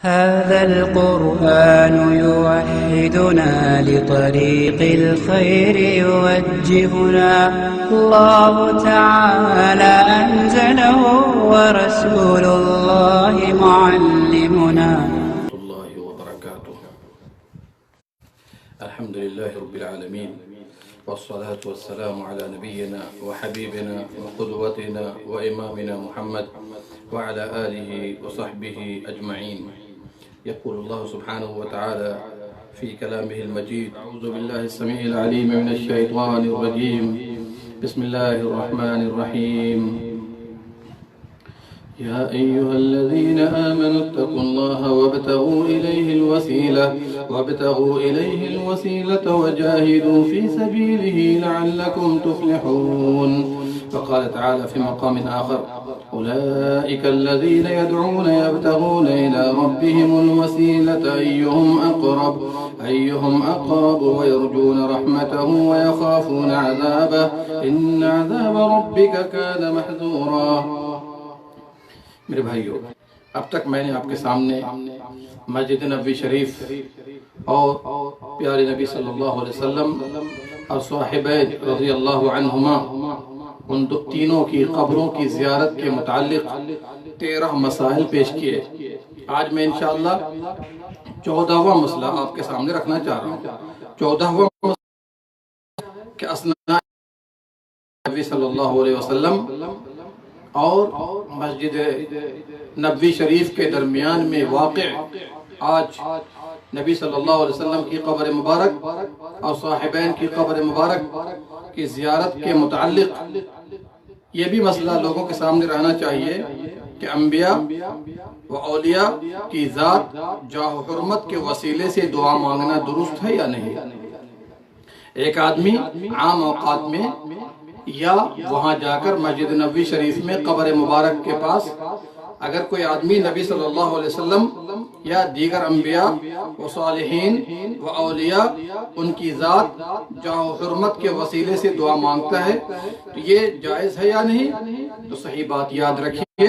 هذا القرآن يوحدنا لطريق الخير يوجهنا الله تعالى أنزله ورسول الله معلمنا. الله وبركاته. الحمد لله رب العالمين، والصلاة والسلام على نبينا وحبيبنا وقدوتنا وإمامنا محمد وعلى آله وصحبه أجمعين. يقول الله سبحانه وتعالى في كلامه المجيد: أعوذ بالله السميع العليم من الشيطان الرجيم، بسم الله الرحمن الرحيم. يا أيها الذين آمنوا اتقوا الله وابتغوا إليه الوسيلة وجاهدوا في سبيله لعلكم تفلحون. فقال تعالى في مقام آخر: أولئك الذين يدعون يبتغون إلى ربهم الوسيلة أيهم أقرب ويرجون رحمته ويخافون عذابه إن عذاب ربك كان محذورا. میرے بھائیو، اب تک میں نے آپ کے سامنے مسجد نبوی شریف اور پیارے نبی صلی اللہ علیہ وسلم اور صحابین رضی اللہ عنہما ان تینوں کی قبروں کی زیارت کے متعلق 13 مسائل پیش کیے. آج میں انشاءاللہ 14واں مسئلہ آپ کے سامنے رکھنا چاہ رہا ہوں. 14واں مسئلہ کہ اسناد نبی صلی اللہ علیہ وسلم اور مسجد نبوی شریف کے درمیان میں واقع آج نبی صلی اللہ علیہ وسلم کی قبر مبارک اور صحابین کی قبر مبارک کی زیارت کے متعلق یہ بھی مسئلہ لوگوں کے سامنے رہنا چاہیے کہ انبیاء و اولیاء کی ذات جاہ و حرمت کے وسیلے سے دعا مانگنا درست ہے یا نہیں. ایک آدمی عام اوقات میں یا وہاں جا کر مسجد نبوی شریف میں قبر مبارک کے پاس اگر کوئی آدمی نبی صلی اللہ علیہ وسلم یا دیگر انبیاء و صالحین و اولیاء ان کی ذات جاہ و حرمت کے وسیلے سے دعا مانگتا ہے تو یہ جائز ہے یا نہیں؟ تو صحیح بات یاد رکھیے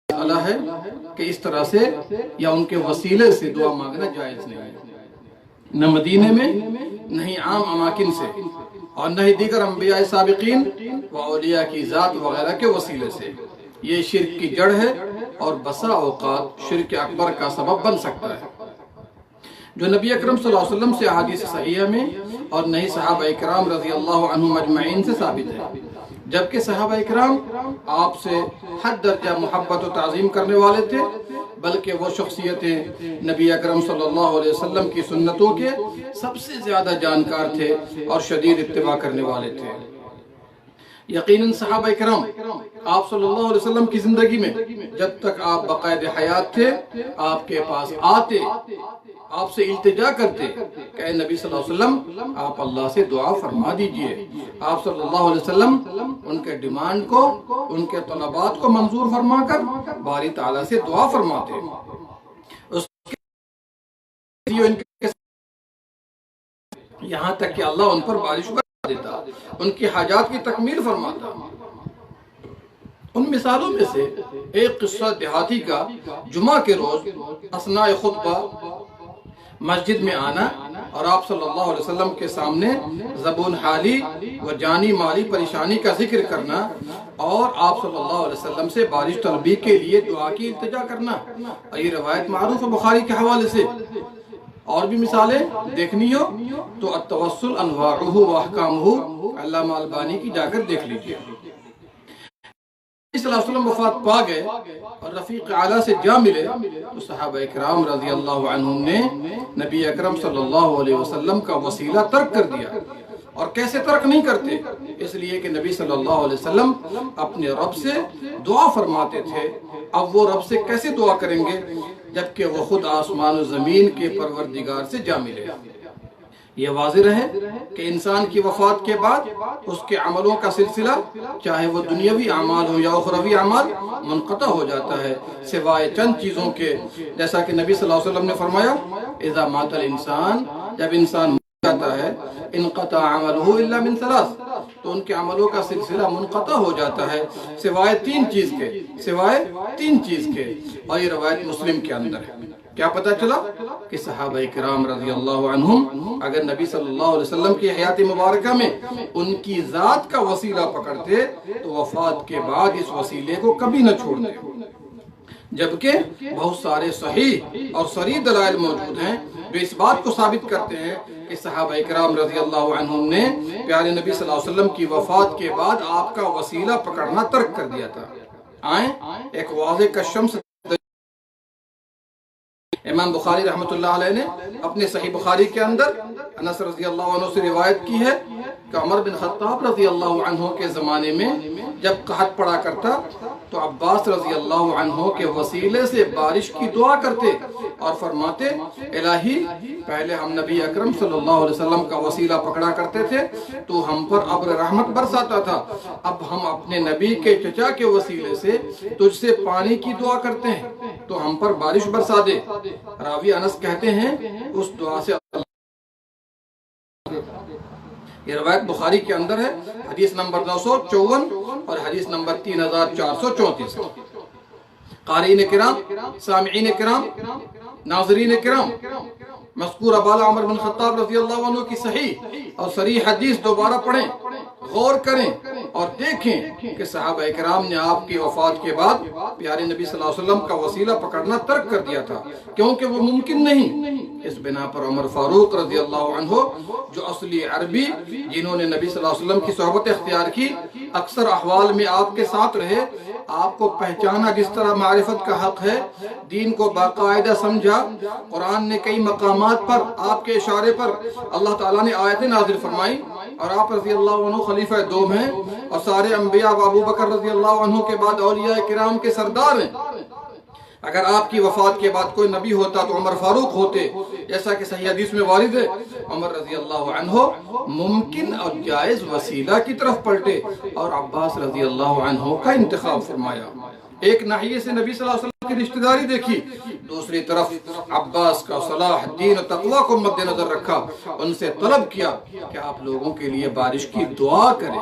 مسئلہ ہے کہ اس طرح سے یا ان کے وسیلے سے دعا مانگنا جائز نہیں ہے، نہ مدینے میں نہ ہی عام اماکن سے اور نہ ہی دیگر انبیاء سابقین و اولیاء کی ذات وغیرہ کے وسیلے سے. یہ شرک کی جڑ ہے اور بسا اوقات شرک اکبر کا سبب بن سکتا ہے، جو نبی اکرم صلی اللہ علیہ وسلم سے احادیث صحیحہ میں اور نہ ہی صحابہ اکرام رضی اللہ عنہم اجمعین سے ثابت ہے. جبکہ صحابہ اکرام آپ سے حد درجہ محبت و تعظیم کرنے والے تھے، بلکہ وہ شخصیتیں نبی اکرم صلی اللہ علیہ وسلم کی سنتوں کے سب سے زیادہ جانکار تھے اور شدید اتباع کرنے والے تھے. یقیناً صحابہ اکرام آپ صلی اللہ علیہ وسلم کی زندگی میں جب تک آپ بقائد حیات تھے آپ کے پاس آتے، آپ سے التجا کرتے کہ اے نبی صلی اللہ علیہ وسلم آپ اللہ سے دعا فرما دیجئے. آپ صلی اللہ علیہ وسلم ان کے ڈیمانڈ کو، ان کے طلبات کو منظور فرما کر باری تعالیٰ سے دعا فرماتے. یہاں تک کہ اللہ ان پر بارش کر دیتا، ان کی حاجات کی تکمیل فرماتا. ان مثالوں میں سے ایک قصہ دیہاتی کا جمعہ کے روز اثناء خطبہ مسجد میں آنا اور آپ صلی اللہ علیہ وسلم کے سامنے زبون حالی و جانی مالی پریشانی کا ذکر کرنا اور آپ صلی اللہ علیہ وسلم سے بارش طلبی کے لیے دعا کی التجا کرنا. یہ روایت معروف ہے بخاری کے حوالے سے. اور بھی مثالیں دیکھنی ہو تو التوسل انواعہ و احکامہ علامہ البانی کی جا کر دیکھ لیجئے. صلی اللہ علیہ وسلم وفات پا گئے اور رفیق اعلیٰ سے جا ملے تو صحابہ اکرام رضی اللہ عنہم نے نبی اکرم صلی اللہ علیہ وسلم کا وسیلہ ترک کر دیا. اور کیسے ترک نہیں کرتے؟ اس لیے کہ نبی صلی اللہ علیہ وسلم اپنے رب سے دعا فرماتے تھے. اب وہ رب سے کیسے دعا کریں گے جبکہ وہ خود آسمان و زمین کے پروردگار سے جا ملے؟ یہ واضح رہے کہ انسان کی وفات کے بعد اس کے عملوں کا سلسلہ چاہے وہ دنیاوی اعمال ہو یا اخروی اعمال منقطع ہو جاتا ہے سوائے چند چیزوں کے، جیسا کہ نبی صلی اللہ علیہ وسلم نے فرمایا اذا مات الانسان، جب انسان جاتا ہے انقطع عملہ الا من ثلاث، تو ان کے عملوں کا سلسلہ منقطع ہو جاتا ہے سوائے تین چیز کے اور یہ روایت مسلم کے اندر ہے۔ کیا پتہ چلا کہ صحابہ کرام رضی اللہ عنہم اگر نبی صلی اللہ علیہ وسلم کی حیات مبارکہ میں ان کی ذات کا وسیلہ پکڑتے تو وفات کے بعد اس وسیلے کو کبھی نہ چھوڑتے، جبکہ بہت سارے صحیح اور صریح دلائل موجود ہیں جو اس بات کو ثابت کرتے ہیں کہ صحابہ کرام رضی اللہ عنہم نے پیارے نبی صلی اللہ علیہ وسلم کی وفات کے بعد آپ کا وسیلہ پکڑنا ترک کر دیا تھا۔ آئیں ایک واضح کشمس امام بخاری رحمۃ اللہ علیہ نے اپنے صحیح بخاری کے اندر انس رضی اللہ عنہ سے روایت کی ہے کہ عمر بن خطاب رضی اللہ عنہ کے زمانے میں جب قحط پڑا کرتا تو عباس رضی اللہ عنہ کے وسیلے سے بارش کی دعا کرتے اور فرماتے الہی پہلے ہم نبی اکرم صلی اللہ علیہ وسلم کا وسیلہ پکڑا کرتے تھے تو ہم پر ابر رحمت برساتا تھا، اب ہم اپنے نبی کے چچا کے وسیلے سے تجھ سے پانی کی دعا کرتے ہیں تو ہم پر بارش برسا دے۔ راوی انس کہتے ہیں اس دعا سے یہ روایت بخاری کے اندر ہے، حدیث نمبر 954 اور حدیث نمبر 3434۔ قارئین کرام، سامعین کرام، ناظرین کرام، مذکور ابالا عمر بن خطاب رضی اللہ عنہ کی صحیح اور صریح حدیث دوبارہ پڑھیں، غور کریں اور دیکھیں کہ صحابہ کرام نے آپ کی وفات کے بعد پیارے نبی صلی اللہ علیہ وسلم کا وسیلہ پکڑنا ترک کر دیا تھا کیونکہ وہ ممکن نہیں۔ اس بنا پر عمر فاروق رضی اللہ عنہ جو اصلی عربی جنہوں نے نبی صلی اللہ علیہ وسلم کی صحبت اختیار کی، اکثر احوال میں آپ کے ساتھ رہے، آپ کو پہچانا جس طرح معرفت کا حق ہے، دین کو باقاعدہ سمجھا، قرآن نے کئی مقامات پر آپ کے اشارے پر اللہ تعالیٰ نے آیتیں نازل فرمائی اور آپ رضی اللہ عنہ خلیفہ دوم ہیں اور سارے انبیاء و ابو بکر رضی اللہ عنہ کے بعد اولیاء کرام کے سردار ہیں۔ اگر آپ کی وفات کے بعد کوئی نبی ہوتا تو عمر فاروق ہوتے، جیسا کہ صحیح حدیث میں وارد ہے۔ عمر رضی اللہ عنہ ممکن اور جائز وسیلہ کی طرف پلٹے اور عباس رضی اللہ عنہ کا انتخاب فرمایا۔ ایک ناحیے سے نبی صلی اللہ علیہ وسلم کی رشتہ داری دیکھی، دوسری طرف عباس کا صلاح دین و تقوی کو مد نظر رکھا، ان سے طلب کیا کہ آپ لوگوں کے لیے بارش کی دعا کریں۔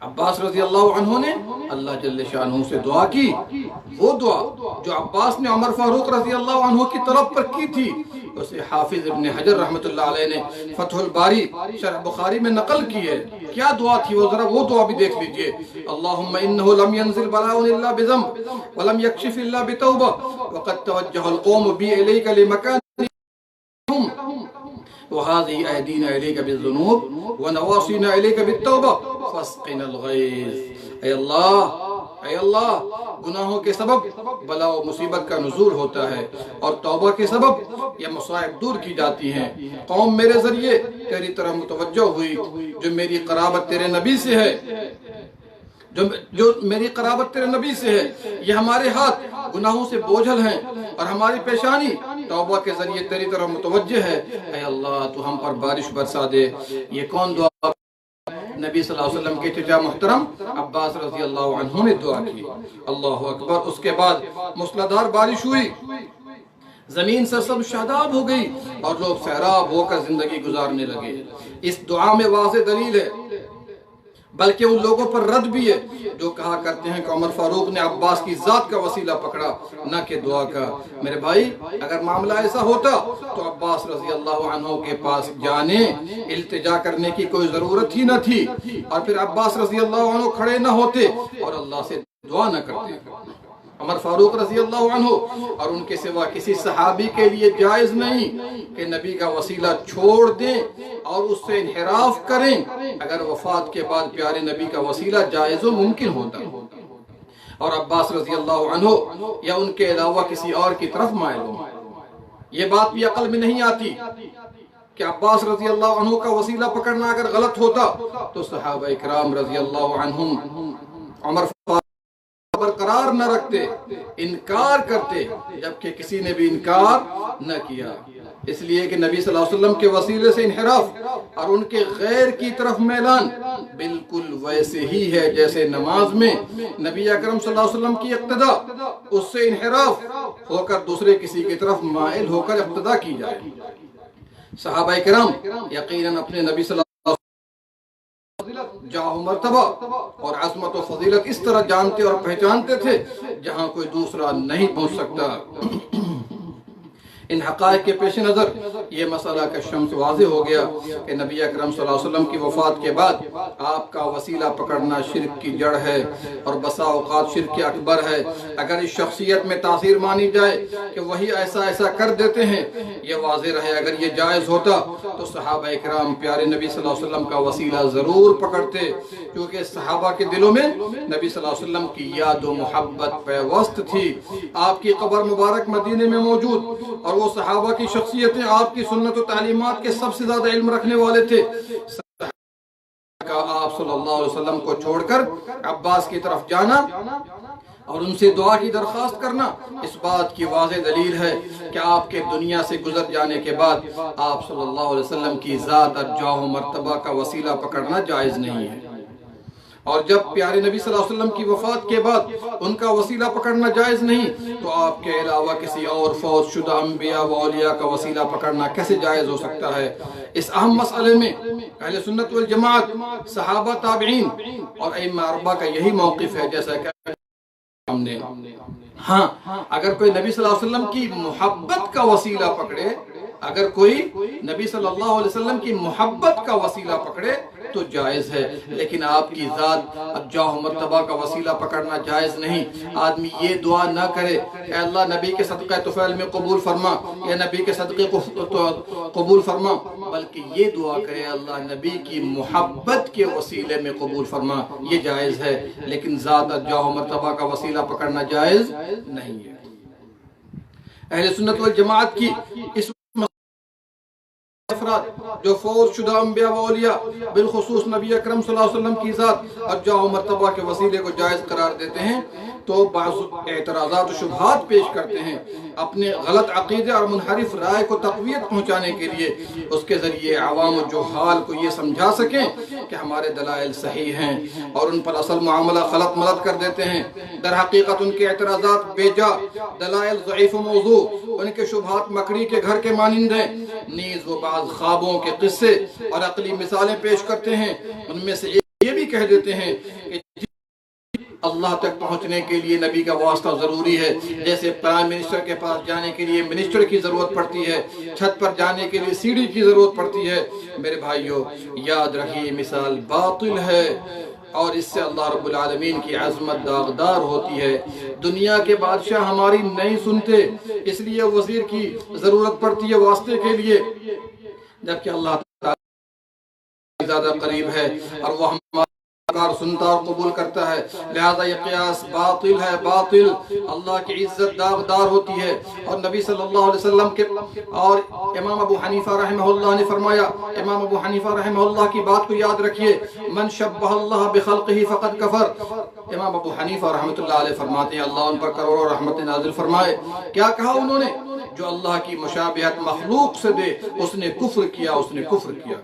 عباس رضی اللہ عنہ نے اللہ جل شانہ سے دعا کی، وہ دعا جو عباس نے عمر فاروق رضی اللہ عنہ کی طلب پر کی تھی، اسے حافظ ابن حجر رحمۃ اللہ علیہ نے فتح الباری شرح بخاری میں نقل کی ہے۔ کیا دعا تھی وہ، ذرا وہ دعا بھی دیکھ لیجئے۔ اللہم انہ لم ینزل بلاء الا بذنب ولم یکشف الا بتوبہ وقد توجہ القوم بی الیک لمکان وهذه أيدينا إليك بالذنوب ونواصينا إليك بالتوبة فاسقنا الغيث۔ اے اللہ گناہوں کے سبب بلا و مصیبت کا نزول ہوتا ہے اور توبہ کے سبب یہ مصائب دور کی جاتی ہیں۔ قوم میرے ذریعے تیری طرح متوجہ ہوئی، جو میری قرابت تیرے نبی سے ہے، جو میری قرابت تیرے نبی سے ہے، یہ ہمارے ہاتھ گناہوں سے بوجھل ہیں اور ہماری پیشانی توبہ کے ذریعے تیری طرف متوجہ ہے۔ اے اللہ تو ہم پر بارش برسا دے۔ یہ کون دعا؟ نبی صلی اللہ علیہ وسلم کے چچا محترم عباس رضی اللہ عنہ نے دعا کی۔ اللہ اکبر۔ اس کے بعد موسلادھار بارش ہوئی، زمین سرسبز شاداب ہو گئی اور لوگ سیراب ہو کر زندگی گزارنے لگے۔ اس دعا میں واضح دلیل ہے، بلکہ ان لوگوں پر رد بھی ہے جو کہا کرتے ہیں کہ عمر فاروق نے عباس کی ذات کا وسیلہ پکڑا نہ کہ دعا کا۔ میرے بھائی اگر معاملہ ایسا ہوتا تو عباس رضی اللہ عنہ کے پاس جانے التجا کرنے کی کوئی ضرورت ہی نہ تھی اور پھر عباس رضی اللہ عنہ کھڑے نہ ہوتے اور اللہ سے دعا نہ کرتے۔ عمر فاروق رضی اللہ عنہ اور ان کے سوا کسی صحابی کے لیے جائز نہیں کہ نبی کا وسیلہ چھوڑ دیں اور اس سے انحراف کریں اگر وفات کے بعد پیارے نبی کا وسیلہ جائز و ممکن ہوتا اور عباس رضی اللہ عنہ یا ان کے علاوہ کسی اور کی طرف مائل ہو۔ یہ بات بھی عقل میں نہیں آتی کہ عباس رضی اللہ عنہ کا وسیلہ پکڑنا اگر غلط ہوتا تو صحابہ اکرام رضی اللہ عنہم عمر برقرار نہ رکھتے، انکار کرتے، جبکہ کسی نے بھی انکار نہ کیا۔ اس لیے کہ نبی صلی اللہ علیہ وسلم کے وسیلے سے انحراف اور ان کے غیر کی طرف میلان بالکل ویسے ہی ہے جیسے نماز میں نبی اکرم صلی اللہ علیہ وسلم کی اقتداء، اس سے انحراف ہو کر دوسرے کسی کی طرف مائل ہو کر اقتداء کی جائے۔ صحابہ کرام یقیناً اپنے نبی صلی اللہ علیہ وسلم جاہ و مرتبہ اور عظمت و فضیلت اس طرح جانتے اور پہچانتے تھے جہاں کوئی دوسرا نہیں پہنچ سکتا۔ ان حقائق کے پیش نظر یہ مسئلہ کا شمس واضح ہو گیا کہ نبی اکرم صلی اللہ علیہ وسلم کی وفات کے بعد آپ کا وسیلہ پکڑنا شرک کی جڑ ہے اور بسا اوقات شرک اکبر ہے۔ اگر اس شخصیت میں تاثیر مانی جائے کہ وہی ایسا کر دیتے ہیں، یہ واضح رہے اگر یہ جائز ہوتا تو صحابہ اکرام پیارے نبی صلی اللہ علیہ وسلم کا وسیلہ ضرور پکڑتے، کیونکہ صحابہ کے دلوں میں نبی صلی اللہ علیہ وسلم کی یاد و محبت پیوست تھی۔ آپ کی قبر مبارک مدینے میں موجود اور وہ صحابہ کی شخصیتیں آپ کی سنت و تعلیمات کے سب سے زیادہ علم رکھنے والے تھے۔ آپ صلی اللہ علیہ وسلم کو چھوڑ کر عباس کی طرف جانا اور ان سے دعا کی درخواست کرنا اس بات کی واضح دلیل ہے کہ آپ کے دنیا سے گزر جانے کے بعد آپ صلی اللہ علیہ وسلم کی ذات اور جاہ و مرتبہ کا وسیلہ پکڑنا جائز نہیں ہے۔ اور جب پیارے نبی صلی اللہ علیہ وسلم کی وفات کے بعد ان کا وسیلہ پکڑنا جائز نہیں تو آپ کے علاوہ کسی اور فوت شدہ انبیاء و اولیاء کا وسیلہ پکڑنا کیسے جائز ہو سکتا ہے؟ اس اہم مسئلے میں اہل سنت والجماعت، صحابہ، تابعین اور ائمہ اربعہ کا یہی موقف ہے جیسا کہ ہم نے۔ ہاں، اگر کوئی نبی صلی اللہ علیہ وسلم کی محبت کا وسیلہ پکڑے، اگر کوئی نبی صلی اللہ علیہ وسلم کی محبت کا وسیلہ پکڑے تو جائز ہے، لیکن آپ کی ذات اب جاہ و مرتبہ کا وسیلہ پکڑنا جائز نہیں۔ آدمی یہ دعا نہ کرے اے اللہ نبی کے صدقہ طفیل میں قبول فرما یا نبی کے صدقے کو قبول فرما، بلکہ یہ دعا کرے اللہ نبی کی محبت کے وسیلے میں قبول فرما، یہ جائز ہے، لیکن ذات اور جاہ و مرتبہ کا وسیلہ پکڑنا جائز نہیں ہے۔ اہل سنت والجماعت کی اس افراد جو فوت شدہ انبیاء و اولیاء بالخصوص نبی اکرم صلی اللہ علیہ وسلم کی ذات اور جاہ و مرتبہ کے وسیلے کو جائز قرار دیتے ہیں تو بعض اعتراضات و شبہات پیش کرتے ہیں اپنے غلط عقیدے اور منحرف رائے کو تقویت پہنچانے کے لیے، اس کے ذریعے عوام و جہال کو یہ سمجھا سکیں کہ ہمارے دلائل صحیح ہیں اور ان پر اصل معاملہ غلط ملت کر دیتے ہیں۔ در حقیقت ان کے اعتراضات بے جا، دلائل ضعیف و موضوع، ان کے شبہات مکڑی کے گھر کے مانند ہیں۔ نیز وہ بعض خوابوں کے قصے اور عقلی مثالیں پیش کرتے ہیں، ان میں سے یہ بھی کہہ دیتے ہیں کہ اللہ تک پہنچنے کے لیے نبی کا واسطہ ضروری ہے، جیسے پرائم منسٹر کے پاس جانے کے لیے منسٹر کی ضرورت پڑتی ہے، چھت پر جانے کے لیے سیڑھی کی ضرورت پڑتی ہے۔ میرے بھائیو، یاد رکھیے مثال باطل ہے اور اس سے اللہ رب العالمین کی عظمت داغدار ہوتی ہے۔ دنیا کے بادشاہ ہماری نہیں سنتے، اس لیے وزیر کی ضرورت پڑتی ہے واسطے کے لیے، جبکہ اللہ تعالیٰ زیادہ قریب ہے اور وہ ہمارا سنتا اور قبول کرتا ہے۔ لہذا یہ قیاس باطل ہے، باطل۔ اللہ کی عزت داغدار ہوتی ہے اور نبی صلی اللہ علیہ وسلم کے اور امام ابو حنیفہ رحمہ اللہ نے فرمایا، امام ابو حنیفہ رحمہ اللہ کی بات کو یاد رکھیے، من شبہ اللہ بخلقہ فقد کفر۔ امام ابو حنیفہ رحمۃ اللہ علیہ فرماتے ہیں، اللہ ان پر کروڑوں رحمت نازل فرمائے، کیا کہا انہوں نے؟ جو اللہ کی مشابہت مخلوق سے دے اس نے کفر کیا، اس نے کفر کیا۔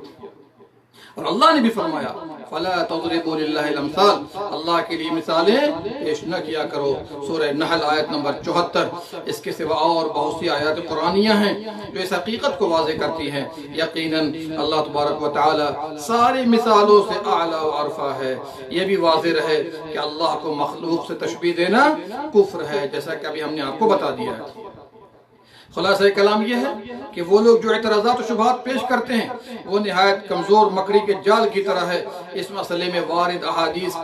اور اللہ نے بھی فرمایا فَلَا تَضْرِبُوا لِلَّهِ الْأَمْثَالَ، اللہ کے لیے مثالیں پیش نہ کیا کرو۔ سورہ نحل آیت نمبر 74۔ اس کے سوا اور بہت سی آیات قرآنیہ ہیں جو اس حقیقت کو واضح کرتی ہیں۔ یقیناً اللہ تبارک و تعالی ساری مثالوں سے اعلیٰ و ارفع ہے۔ یہ بھی واضح رہے کہ اللہ کو مخلوق سے تشبیہ دینا کفر ہے، جیسا کہ ابھی ہم نے آپ کو بتا دیا ہے۔ خلاصہ کلام یہ ہے کہ وہ لوگ جو اعتراضات و شبہات پیش کرتے ہیں وہ نہایت کمزور مکڑی کے جال کی طرح ہے، اس مسئلے میں وارد احادیث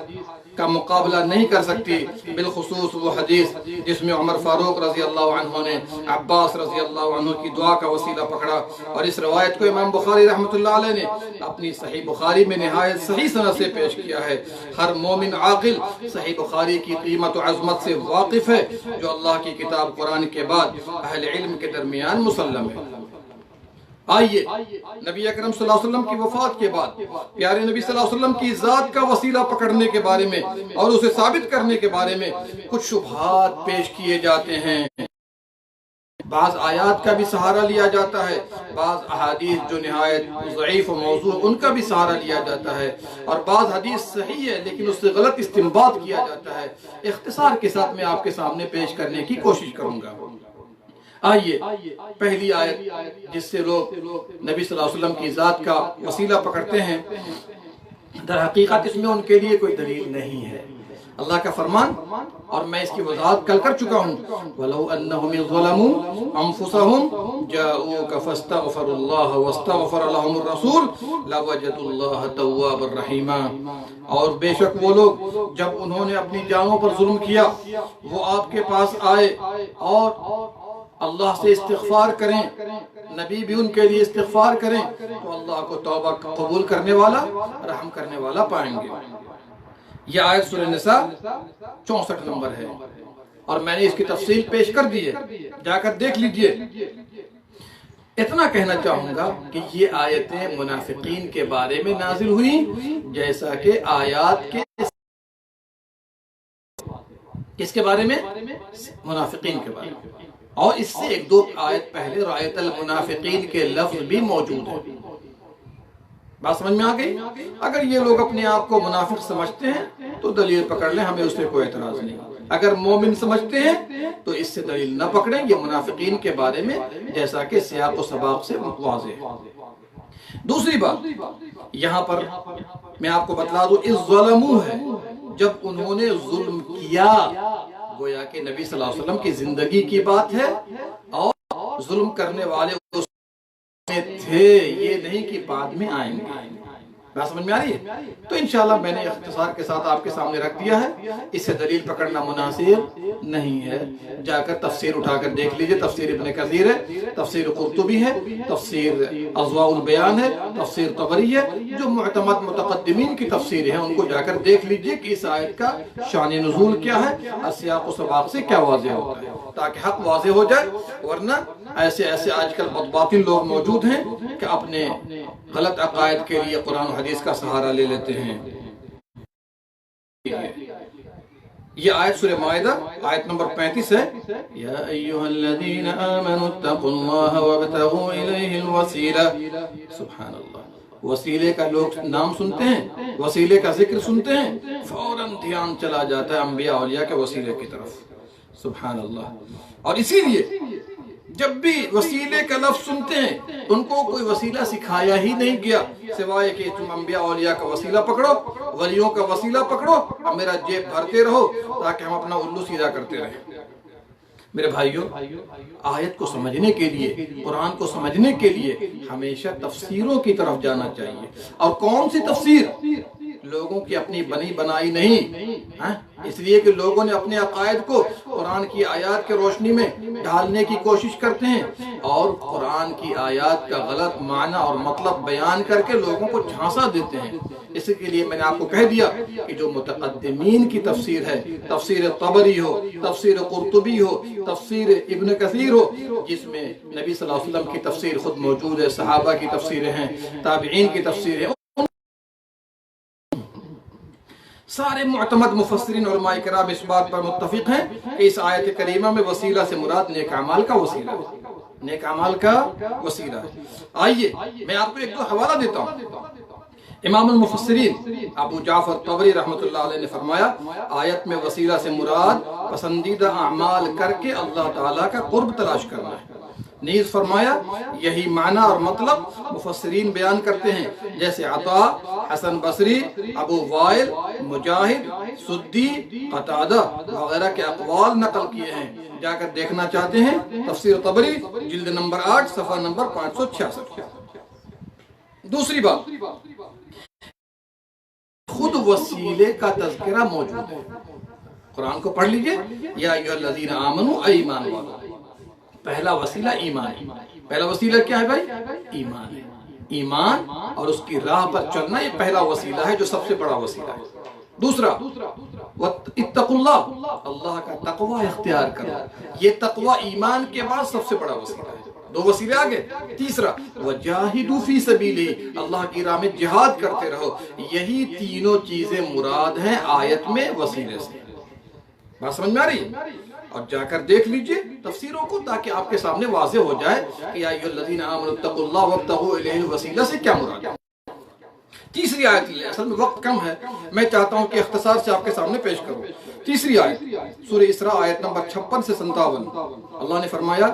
کا مقابلہ نہیں کر سکتی، بالخصوص وہ حدیث جس میں عمر فاروق رضی اللہ عنہ نے عباس رضی اللہ عنہ کی دعا کا وسیلہ پکڑا، اور اس روایت کو امام بخاری رحمۃ اللہ علیہ نے اپنی صحیح بخاری میں نہایت صحیح سند سے پیش کیا ہے۔ ہر مومن عاقل صحیح بخاری کی قیمت و عظمت سے واقف ہے جو اللہ کی کتاب قرآن کے بعد اہل علم کے درمیان مسلم ہے۔ آئیے نبی اکرم صلی اللہ علیہ وسلم کی وفات کے بعد پیارے نبی صلی اللہ علیہ وسلم کی ذات کا وسیلہ پکڑنے کے بارے میں اور اسے ثابت کرنے کے بارے میں کچھ شبہات پیش کیے جاتے ہیں۔ بعض آیات کا بھی سہارا لیا جاتا ہے، بعض احادیث جو نہایت ضعیف و موضوع ان کا بھی سہارا لیا جاتا ہے، اور بعض حدیث صحیح ہے لیکن اس سے غلط استنباط کیا جاتا ہے۔ اختصار کے ساتھ میں آپ کے سامنے پیش کرنے کی کوشش کروں گا۔ آئیے پہلی آیت جس سے لوگ نبی صلی اللہ علیہ وسلم کی ذات کا وسیلہ پکڑتے ہیں در حقیقت اس میں ان کے لیے کوئی دلیل نہیں ہے۔ اللہ کا فرمان، اور میں اس کی وضاحت کل کر چکا ہوں، وَلَوْ أَنَّهُمْ ظَلَمُوا أَنفُسَهُمْ جَاءُوكَ فَاسْتَغْفَرُوا اللَّهَ وَاسْتَغْفَرَ لَهُمُ الرَّسُولُ لَوَجَدُوا اللَّهَ تَوَّابًا رَحِيمًا۔ اور بے شک وہ لوگ جب انہوں نے اپنی جانوں پر ظلم کیا، وہ آپ کے پاس آئے اور اللہ سے استغفار کریں، نبی بھی ان کے لیے استغفار کریں، تو اللہ کو توبہ قبول کرنے والا، رحم کرنے والا پائیں گے۔ یہ آیت سورہ نساء 64 نمبر ہے، اور میں نے اس کی تفصیل پیش کر دی ہے، جا کر دیکھ لیجئے۔ اتنا کہنا چاہوں گا کہ یہ آیتیں منافقین کے بارے میں نازل ہوئی، جیسا کہ آیات کے کس کے بارے میں؟ منافقین کے بارے میں۔ اور اس سے ایک دو آیت پہلے رأیت المنافقین کے لفظ بھی موجود ہے۔ بات سمجھ میں آ گئی؟ اگر یہ لوگ اپنے آپ کو منافق سمجھتے ہیں تو دلیل پکڑ لیں، ہمیں اس سے کوئی اعتراض نہیں۔ اگر مومن سمجھتے ہیں تو اس سے دلیل نہ پکڑیں، یہ منافقین کے بارے میں جیسا کہ سیاق و سباق سے واضح ہے۔ دوسری بات یہاں پر میں آپ کو بتلا دوں، اس ظلمو ہے، جب انہوں نے ظلم کیا، گویا کہ نبی صلی اللہ علیہ وسلم کی زندگی کی بات ہے، اور ظلم کرنے والے تھے، یہ نہیں کہ بعد میں آئیں گے۔ بات سمجھ میں آ رہی ہے؟ تو انشاءاللہ میں نے اختصار کے ساتھ آپ کے سامنے رکھ دیا ہے، اس سے دلیل پکڑنا مناسب نہیں ہے۔ جا کر تفسیر اٹھا کر دیکھ لیجئے، تفسیر ابن کثیر ہے، تفسیر قرطبی ہے، تفسیر اضواء البیان ہے، تفسیر طبری ہے، جو معتمد متقدمین کی تفسیر ہے، ان کو جا کر دیکھ لیجئے کہ اس آیت کا شان نزول کیا ہے، السیاق و سباق سے کیا واضح ہوتا ہے، تاکہ حق واضح ہو جائے۔ ورنہ ایسے آج کل بدباطل لوگ موجود ہیں کہ اپنے غلط عقائد کے لیے قرآن و حدیث کا سہارا لے لیتے ہیں۔ یہ آیت سورہ مائدہ آیت نمبر 35 ہے، یا ایھا الذین آمنوا اتقوا اللہ وابتغوا الیہ الوسیلہ۔ سبحان اللہ، وسیلے کا لوگ نام سنتے ہیں، وسیلے کا ذکر سنتے ہیں، فوراً دھیان چلا جاتا ہے انبیاء اولیاء کے وسیلے کی طرف۔ سبحان اللہ۔ اور اسی لیے جب بھی وسیلے کا لفظ سنتے ہیں، ان کو کوئی وسیلہ سکھایا ہی نہیں گیا، سوائے کہ تم انبیاء اولیاء کا وسیلہ پکڑو، ولیوں کا وسیلہ پکڑو، اور میرا جیب بھرتے رہو تاکہ ہم اپنا الو سیدھا کرتے رہیں۔ میرے بھائیوں، آیت کو سمجھنے کے لیے، قرآن کو سمجھنے کے لیے ہمیشہ تفسیروں کی طرف جانا چاہیے۔ اور کون سی تفسیر؟ لوگوں کی اپنی بنی بنائی نہیں، اس لیے کہ لوگوں نے اپنے عقائد کو قرآن کی آیات کے روشنی میں ڈھالنے کی کوشش کرتے ہیں، اور قرآن کی آیات کا غلط معنی اور مطلب بیان کر کے لوگوں کو جھانسا دیتے ہیں۔ اس کے لیے میں نے آپ کو کہہ دیا کہ جو متقدمین کی تفسیر ہے، تفسیر طبری ہو، تفسیر قرطبی ہو، تفسیر ابن کثیر ہو، جس میں نبی صلی اللہ علیہ وسلم کی تفسیر خود موجود ہے، صحابہ کی تفسیریں ہیں، تابعین کی تفسیریں، سارے معتمد مفسرین علماء کرام اس بات پر متفق ہیں کہ اس آیت کریمہ میں وسیلہ سے مراد نیک اعمال کا وسیلہ ہے، نیک اعمال کا وسیلہ ہے۔ آئیے میں آپ کو ایک دو حوالہ دیتا ہوں۔ امام المفسرین ابو جعفر طبری رحمۃ اللہ علیہ نے فرمایا، آیت میں وسیلہ سے مراد پسندیدہ اعمال کر کے اللہ تعالیٰ کا قرب تلاش کرنا ہے۔ نیز فرمایا یہی معنی اور مطلب مفسرین بیان کرتے ہیں، جیسے عطا، حسن بصری، ابو وائل، مجاہد، سدی، قتادہ وغیرہ کے اقوال نقل کیے ہیں۔ جا کر دیکھنا چاہتے ہیں تفسیر طبری جلد نمبر 8 صفحہ نمبر 566۔ دوسری بات، خود وسیلے کا تذکرہ موجود ہے۔ قرآن کو پڑھ لیجئے، یا ایھا الذین آمنوا، اے ایمان والو۔ پہلا وسیلہ ایمان ہے۔ پہلا وسیلہ کیا ہے بھائی؟ ایمان ہے۔ ایمان اور اس کی راہ پر چلنا، یہ پہلا وسیلہ ہے جو سب سے بڑا وسیلہ ہے۔ دوسرا، اتقوا اللہ، اللہ کا تقوی اختیار کرو، یہ تقوی ایمان کے بعد سب سے بڑا وسیلہ ہے۔ دو وسیلے آگے۔ تیسرا، وجاہدوا فی سبیلہ، اللہ کی راہ میں جہاد کرتے رہو۔ یہی تینوں چیزیں مراد ہیں آیت میں وسیلے سے۔ بات سمجھ میں آ رہی ہے؟ اور جا کر دیکھ لیجئے تفسیروں کو، تاکہ آپ کے سامنے واضح ہو جائے کہ یا ایھا الذین آمنوا اتقوا اللہ وابتغوا الیہ الوسیلہ سے کیا مراد ہے۔ تیسری آیت لے، اصل میں وقت کم ہے، میں چاہتا ہوں کہ اختصار سے آپ کے سامنے پیش کروں۔ تیسری آیت سورہ اسراء آیت نمبر 56 سے 57، اللہ نے فرمایا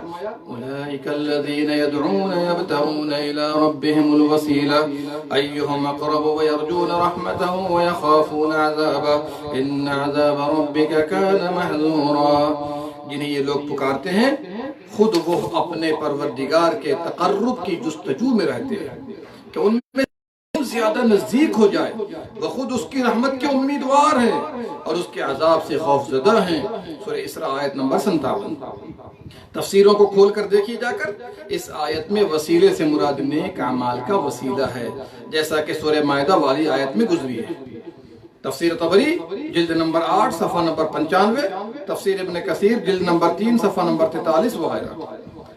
اولئک الذین یدعون یبتغون الی ربهم الوسیلہ ایہم اقرب ویرجون رحمتہ ویخافون عذابہ ان عذاب ربک کان محذورا۔ جنہیں یہ لوگ پکارتے ہیں خود وہ اپنے پروردگار کے تقرب کی جستجو میں رہتے ہیں کہ ان میں زیادہ نزدیک ہو جائے، وہ خود اس کی رحمت کے امیدوار ہیں اور اس کے عذاب سے خوف زدہ ہیں۔ سورہ اسراء آیت نمبر 57۔ تفسیروں کو کھول کر دیکھیے جا کر، اس آیت میں وسیلے سے مراد نیک اعمال کا وسیلہ ہے، جیسا کہ سورہ مائدہ والی آیت میں گزری ہے۔ تفسیر طبری جلد نمبر 8 صفحہ نمبر 95، تفسیر ابن کثیر جلد نمبر 3 صفحہ نمبر 43 وغیرہ۔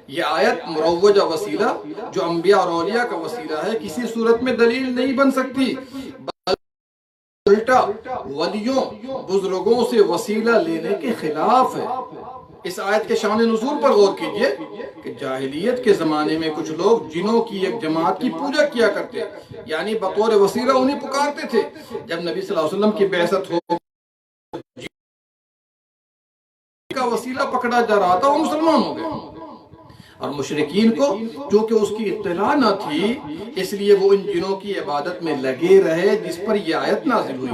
یہ آیت مروجہ وسیلہ جو انبیاء اور اولیاء کا وسیلہ ہے کسی صورت میں دلیل نہیں بن سکتی، الٹا ولیوں بزرگوں سے وسیلہ لینے کے خلاف ہے۔ اس آیت کے شان نزول پر غور کیجئے کہ جاہلیت کے زمانے میں کچھ لوگ جنوں کی ایک جماعت کی پوجا کیا کرتے، یعنی بطور وسیلہ انہیں پکارتے تھے۔ جب نبی صلی اللہ علیہ وسلم کی بعثت ہو کا وسیلہ پکڑا جا رہا تھا، وہ مسلمان ہو گئے، اور مشرکین کو چونکہ اس کی اطلاع نہ تھی اس لیے وہ ان جنوں کی عبادت میں لگے رہے، جس پر یہ آیت نازل ہوئی۔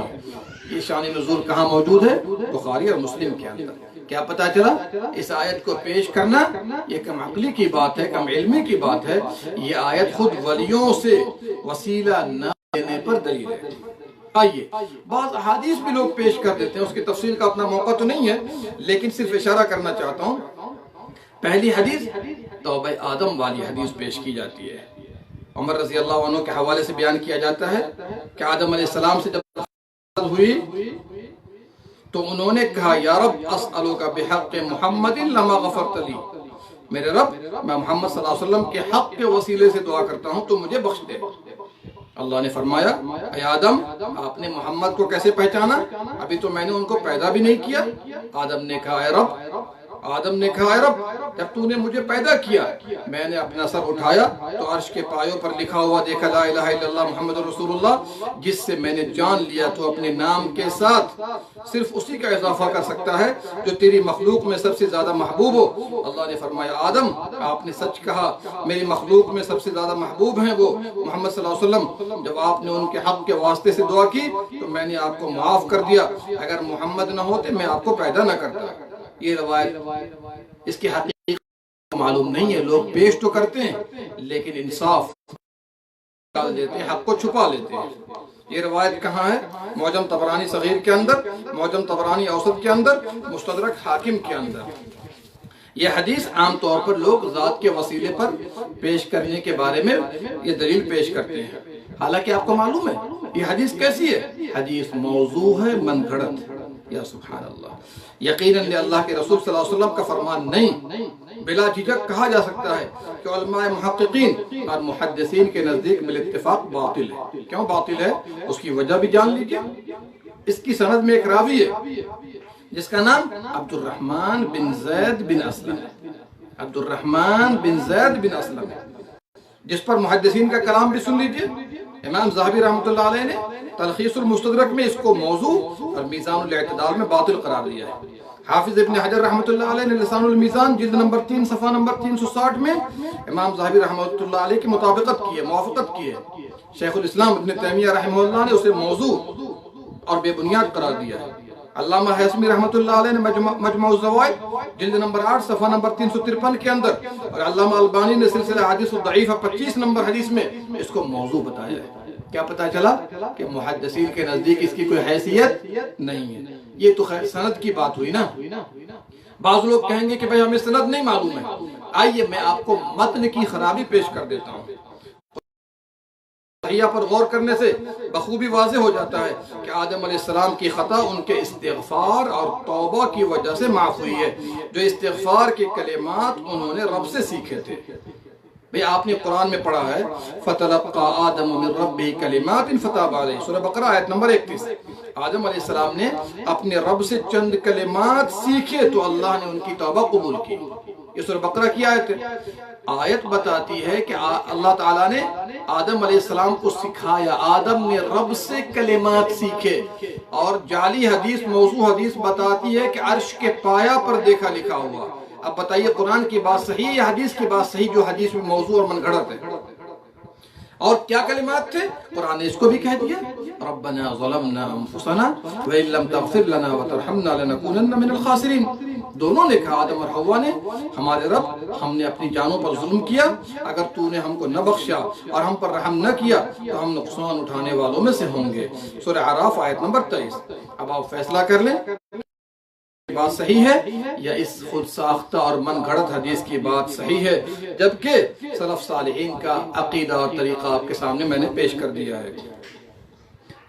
یہ شان نزول کہاں موجود ہے؟ بخاری اور مسلم کے اندر۔ کیا پتہ چلا؟ اس آیت کو پیش کرنا یہ کم عقلی کی بات ہے، کم علمی کی بات ہے۔ یہ آیت خود ولیوں سے وسیلہ نہ لینے پر دلیل ہے۔ آئیے بعض احادیث بھی لوگ پیش کر دیتے ہیں، اس کی تفصیل کا اپنا موقع تو نہیں ہے، لیکن صرف اشارہ کرنا چاہتا ہوں۔ پہلی حدیث توبہ آدم والی حدیث پیش کی جاتی ہے۔ عمر رضی اللہ عنہ کے حوالے سے بیان کیا جاتا ہے کہ آدم علیہ السلام سے جب ہوئی تو انہوں نے کہا یا رب اسألوک بحق محمد لما غفرت لی، میرے رب میں محمد صلی اللہ علیہ وسلم کے حق کے وسیلے سے دعا کرتا ہوں تو مجھے بخش دے۔ اللہ نے فرمایا اے آدم آپ نے محمد کو کیسے پہچانا؟ ابھی تو میں نے ان کو پیدا بھی نہیں کیا۔ آدم نے کہا اے رب جب تو نے مجھے پیدا کیا میں نے اپنا سر اٹھایا تو عرش کے پایوں پر لکھا ہوا دیکھا لا الہ الا اللہ محمد رسول اللہ، جس سے میں نے جان لیا تو اپنے نام کے ساتھ صرف اسی کا اضافہ کر سکتا ہے جو تیری مخلوق میں سب سے زیادہ محبوب ہو۔ اللہ نے فرمایا آدم آپ نے سچ کہا، میری مخلوق میں سب سے زیادہ محبوب ہیں وہ محمد صلی اللہ علیہ وسلم۔ جب آپ نے ان کے حق کے واسطے سے دعا کی تو میں نے آپ کو معاف کر دیا، اگر محمد نہ ہوتے میں آپ کو پیدا نہ کرتا۔ یہ روایت اس کی حقیقت معلوم نہیں ہے، لوگ پیش تو کرتے ہیں لیکن انصاف ڈال دیتے ہیں، حق کو چھپا لیتے ہیں۔ یہ روایت کہاں ہے؟ معجم طبرانی صغیر کے اندر، معجم طبرانی اوسط کے اندر، مستدرک حاکم کے اندر۔ یہ حدیث عام طور پر لوگ ذات کے وسیلے پر پیش کرنے کے بارے میں یہ دلیل پیش کرتے ہیں، حالانکہ آپ کو معلوم ہے یہ حدیث کیسی ہے؟ حدیث موضوع ہے، من گھڑت۔ یا سبحان اللہ، یقیناً اللہ کے رسول صلی اللہ علیہ وسلم کا فرمان نہیں، بلا جھجک کہا جا سکتا ہے کہ علماء محققین اور محدثین کے نزدیک بالاتفاق باطل ہے۔ کیوں باطل ہے؟ اس کی وجہ بھی جان لیجئے۔ اس کی سند میں ایک راوی ہے جس کا نام عبد الرحمن بن زید بن اسلم ہے، عبد الرحمن بن زید بن اسلم ہے، جس پر محدثین کا کلام بھی سن لیجئے۔ امام ذہبی رحمۃ اللہ علیہ نے تلخیص المستدرک میں اس کو موضوع اور میزان الاعتدال میں باطل قرار دیا ہے۔ حافظ ابن حجر رحمۃ اللہ علیہ نے لسان المیزان جلد نمبر 3 صفحہ نمبر 360 میں امام ذہبی رحمۃ اللہ علیہ کی مطابقت کی ہے، موافقت کی ہے۔ شیخ الاسلام ابن تیمیہ رحمہ اللہ نے اسے موضوع اور بے بنیاد قرار دیا ہے۔ علامہ حیثمی رحمۃ اللہ علیہ نے مجمع الزوائد جلد نمبر 8 صفحہ نمبر 353 کے اندر، اور علامہ البانی نے سلسلہ حدیث الضعیفہ 25 نمبر حدیث میں اس کو موضوع بتایا ہے۔ کیا پتہ چلا کہ محدثین کے نزدیک اس کی کوئی حیثیت نہیں ہے۔ یہ تو خیر سند کی بات ہوئی نا۔ بعض لوگ کہیں گے کہ بھئی ہمیں سند نہیں معلوم ہے۔ آئیے میں آپ کو متن کی خرابی پیش کر دیتا ہوں۔ صحیحہ پر غور کرنے سے بخوبی واضح ہو جاتا ہے کہ آدم علیہ السلام کی خطا ان کے استغفار اور توبہ کی وجہ سے معاف ہوئی ہے، جو استغفار کے کلمات انہوں نے رب سے سیکھے تھے۔ بھئی آپ نے قرآن میں پڑھا ہے فَتَلَقَّى آدَمُ مِن رَبِّهِ كَلِمَاتٍ فَتَابَ عَلَيْهِ، سورہ بقرہ آیت نمبر 31۔ آدم علیہ السلام نے اپنے رب سے چند کلمات سیکھے تو اللہ نے ان کی توبہ قبول کی۔ یہ سورہ بقرہ کی آیت ہے۔ آیت بتاتی ہے کہ اللہ تعالیٰ نے آدم علیہ السلام کو سکھایا، آدم نے رب سے کلمات سیکھے، اور جعلی حدیث موضوع حدیث بتاتی ہے کہ عرش کے پایا پر دیکھا لکھا ہوا۔ اب بتائیے قرآن کی بات صحیح یا حدیث کی بات صحیح جو حدیث میں موضوع اور من گھڑت ہے؟ اور کیا کلمات تھے؟ قرآن نے اس کو بھی کہہ دیا، ربنا ظلمنا انفسنا وان لم تغفر لنا وترحمنا لنكونن من الخاسرین۔ دونوں نے کہا، آدم اور حوا نے، ہمارے رب ہم نے اپنی جانوں پر ظلم کیا، اگر تو نے ہم کو نہ بخشا اور ہم پر رحم نہ کیا تو ہم نقصان اٹھانے والوں میں سے ہوں گے۔ سورہ اعراف آیت نمبر 23۔ اب آپ فیصلہ کر لیں بات صحیح ہے یا اس خود ساختہ اور من گھڑت حدیث کی بات صحیح ہے، جبکہ سلف صالحین کا عقیدہ اور طریقہ آپ کے سامنے میں نے پیش کر دیا ہے۔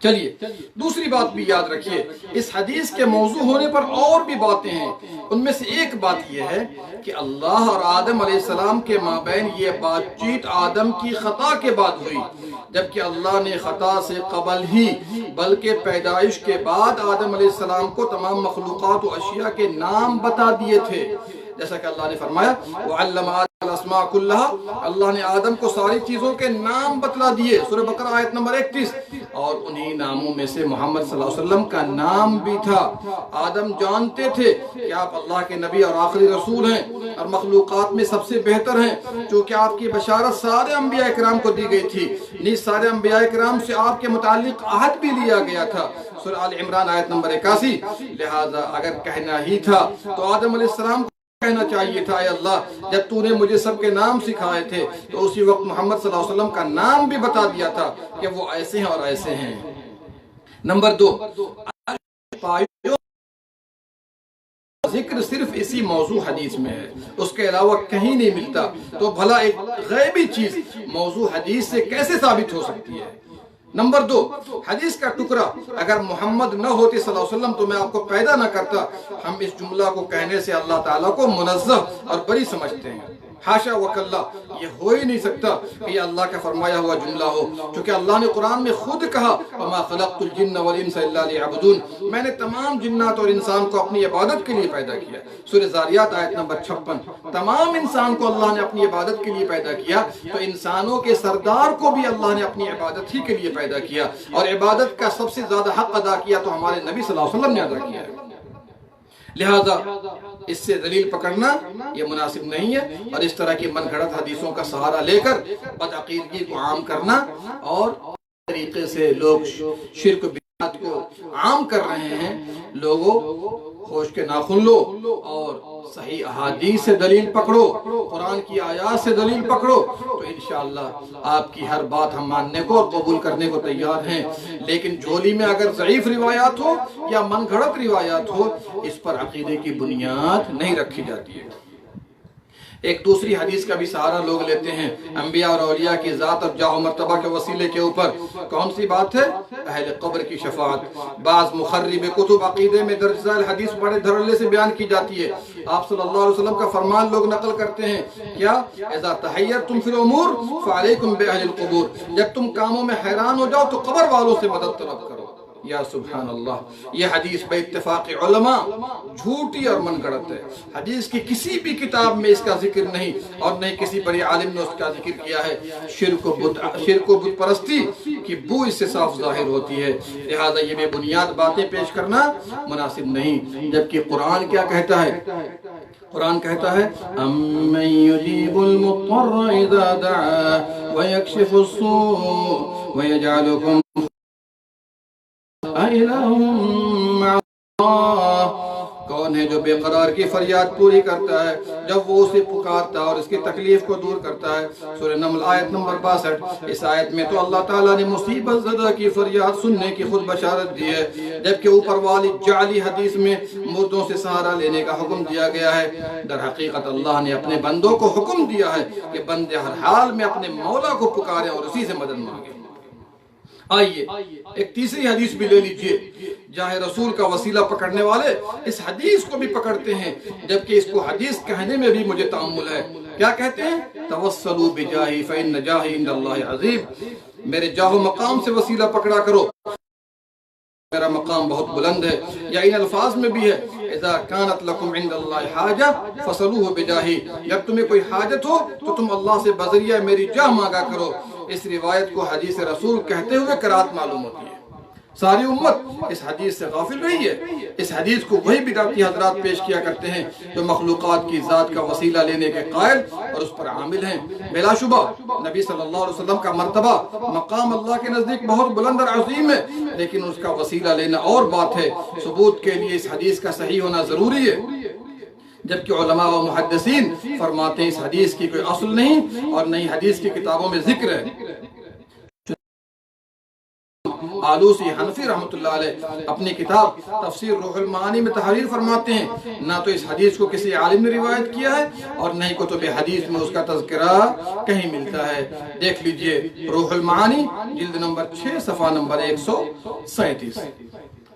چلیے دوسری بات بھی یاد رکھیے، اس حدیث کے موضوع ہونے پر اور بھی باتیں ہیں، ان میں سے ایک بات یہ ہے کہ اللہ اور آدم علیہ السلام کے مابین یہ بات چیت آدم کی خطا کے بعد ہوئی، جبکہ اللہ نے خطا سے قبل ہی بلکہ پیدائش کے بعد آدم علیہ السلام کو تمام مخلوقات و اشیاء کے نام بتا دیے تھے، جیسا کہ اللہ نے فرمایا وَعَلَّمَ آدَمَ الْأَسْمَاءَ كُلَّهَا، اللہ نے آدم کو ساری چیزوں کے نام بتلا دیے، سورہ بقرہ آیت نمبر 31۔ اور انہی ناموں میں سے محمد صلی اللہ علیہ وسلم کا نام بھی تھا۔ آدم جانتے تھے کہ آپ اللہ کے نبی اور آخری رسول ہیں اور مخلوقات میں سب سے بہتر ہیں، چونکہ آپ کی بشارت سارے انبیاء اکرام کو دی گئی تھی، نیز سارے انبیاء اکرام سے آپ کے متعلق عہد بھی لیا گیا تھا، سورہ آل عمران آیت نمبر 81۔ لہٰذا اگر کہنا ہی تھا تو آدم علیہ السلام کہنا چاہیے تھا، اے اللہ جب تو نے مجھے سب کے نام سکھائے تھے تو اسی وقت محمد صلی اللہ علیہ وسلم کا نام بھی بتا دیا تھا کہ وہ ایسے ہیں اور ایسے ہیں۔ نمبر 2، ذکر صرف اسی موضوع حدیث میں ہے، اس کے علاوہ کہیں نہیں ملتا، تو بھلا ایک غیبی چیز موضوع حدیث سے کیسے ثابت ہو سکتی ہے؟ نمبر 2، حدیث کا ٹکڑا اگر محمد نہ ہوتے صلی اللہ علیہ وسلم تو میں آپ کو پیدا نہ کرتا۔ ہم اس جملہ کو کہنے سے اللہ تعالیٰ کو منزہ اور بری سمجھتے ہیں، حاشا وکلا، یہ ہو ہی نہیں سکتا کہ یہ اللہ کا فرمایا ہوا جملہ ہو، چونکہ اللہ نے قرآن میں خود کہا وَمَا خَلَقْتُ الْجِنَّ وَالْإِنسَ إِلَّا لِيَعْبُدُونَ، میں نے تمام جنات اور انسان کو اپنی عبادت کے لیے پیدا کیا۔ سورہ ذاریات آیت نمبر 56۔ تمام انسان کو اللہ نے اپنی عبادت کے لیے پیدا کیا، تو انسانوں کے سردار کو بھی اللہ نے اپنی عبادت ہی کے لیے پیدا کیا، اور عبادت کا سب سے زیادہ حق ادا کیا تو ہمارے نبی صلی اللہ علیہ وسلم نے ادا کیا ہے۔ لہذا اس سے دلیل پکڑنا یہ مناسب نہیں ہے، اور اس طرح کی من گھڑت حدیثوں کا سہارا لے کر بدعقیدگی کو عام کرنا، اور طریقے سے لوگ شرک بدعت کو عام کر رہے ہیں۔ لوگوں ہوش کے ناخن لو اور صحیح احادیث سے دلیل پکڑو، قرآن کی آیات سے دلیل پکڑو، تو انشاءاللہ آپ کی ہر بات ہم ماننے کو اور قبول کرنے کو تیار ہیں۔ لیکن جھولی میں اگر ضعیف روایات ہو یا من گھڑت روایات ہو، اس پر عقیدے کی بنیاد نہیں رکھی جاتی ہے۔ ایک دوسری حدیث کا بھی سہارا لوگ لیتے ہیں انبیاء اور اولیاء کی ذات اور جاہ و مرتبہ کے وسیلے کے اوپر۔ کون سی بات ہے؟ اہل قبر کی شفاعت۔ بعض مخرب کتب عقیدے میں درج ذیل حدیث بڑے دھڑلے سے بیان کی جاتی ہے۔ آپ صلی اللہ علیہ وسلم کا فرمان لوگ نقل کرتے ہیں، کیا اذا تحیرتم فی الامور فعلیکم باہل القبور، جب تم کاموں میں حیران ہو جاؤ تو قبر والوں سے مدد طلب کرو۔ یا سبحان اللہ، یہ حدیث بے اتفاق علماء جھوٹی اور من گھڑت ہے۔ حدیث کی کسی بھی کتاب میں اس کا ذکر نہیں، اور نہیں کسی بڑی عالم نے اس کا ذکر کیا ہے۔ شرک و بت پرستی کی بو اس سے صاف ظاہر ہوتی ہے، لہذا یہ بے بنیاد باتیں پیش کرنا مناسب نہیں۔ جبکہ قرآن کیا کہتا ہے؟ قرآن کہتا ہے أَمَّن يُجِيبُ الْمُضْطَرَّ إِذَا دَعَاهُ وَيَكْشِفُ السُّوءَ وَيَجْعَلُكُمْ کون ہے جو بے قرار کی فریاد پوری کرتا ہے جب وہ اسے پکارتا ہے اور اس کی تکلیف کو دور کرتا ہے؟ سورہ نمل آیت نمبر 62۔ اس آیت میں تو اللہ تعالیٰ نے مصیبت زدہ کی فریاد سننے کی خود بشارت دی ہے، جبکہ اوپر والی جعلی حدیث میں مردوں سے سہارا لینے کا حکم دیا گیا ہے۔ در حقیقت اللہ نے اپنے بندوں کو حکم دیا ہے کہ بندے ہر حال میں اپنے مولا کو پکاریں اور اسی سے مدد مانگیں۔ آئیے ایک تیسری حدیث بھی لے لیجئے۔ جاہ رسول کا وسیلہ پکڑنے والے اس حدیث کو بھی پکڑتے ہیں، جبکہ اس کو حدیث کہنے میں بھی مجھے تأمل ہے۔ کیا کہتے ہیں؟ توسلوا بجاہی فإن جاہی عند اللہ عظیم، میرے جاہ و مقام سے وسیلہ پکڑا کرو، میرا مقام بہت بلند ہے۔ یا ان الفاظ میں بھی ہے اذا كانت لكم عند الله حاجہ فصلوه بجاہی، جب تمہیں کوئی حاجت ہو تو تم اللہ سے بذریعہ میری جاہ مانگا کرو۔ اس روایت کو حدیث رسول کہتے ہوئے قرات معلوم ہوتی ہے۔ ساری امت اس حدیث سے غافل رہی ہے۔ اس حدیث کو وہی بدعتی حضرات پیش کیا کرتے ہیں جو مخلوقات کی ذات کا وسیلہ لینے کے قائل اور اس پر عامل ہیں۔ بلا شبہ نبی صلی اللہ علیہ وسلم کا مرتبہ مقام اللہ کے نزدیک بہت بلند اور عظیم ہے، لیکن اس کا وسیلہ لینا اور بات ہے۔ ثبوت کے لیے اس حدیث کا صحیح ہونا ضروری ہے، جبکہ علماء و محدثین فرماتے ہیں اس حدیث کی کوئی اصل نہیں اور نئی حدیث کی کتابوں میں ذکر ہے۔ آلوسی حنفی رحمۃ اللہ علیہ اپنی کتاب تفسیر روح المعانی میں تحریر فرماتے ہیں، نہ تو اس حدیث کو کسی عالم نے روایت کیا ہے اور نہ ہی کتب حدیث میں اس کا تذکرہ کہیں ملتا ہے۔ دیکھ لیجئے روح المعانی جلد نمبر 6 صفحہ نمبر 137۔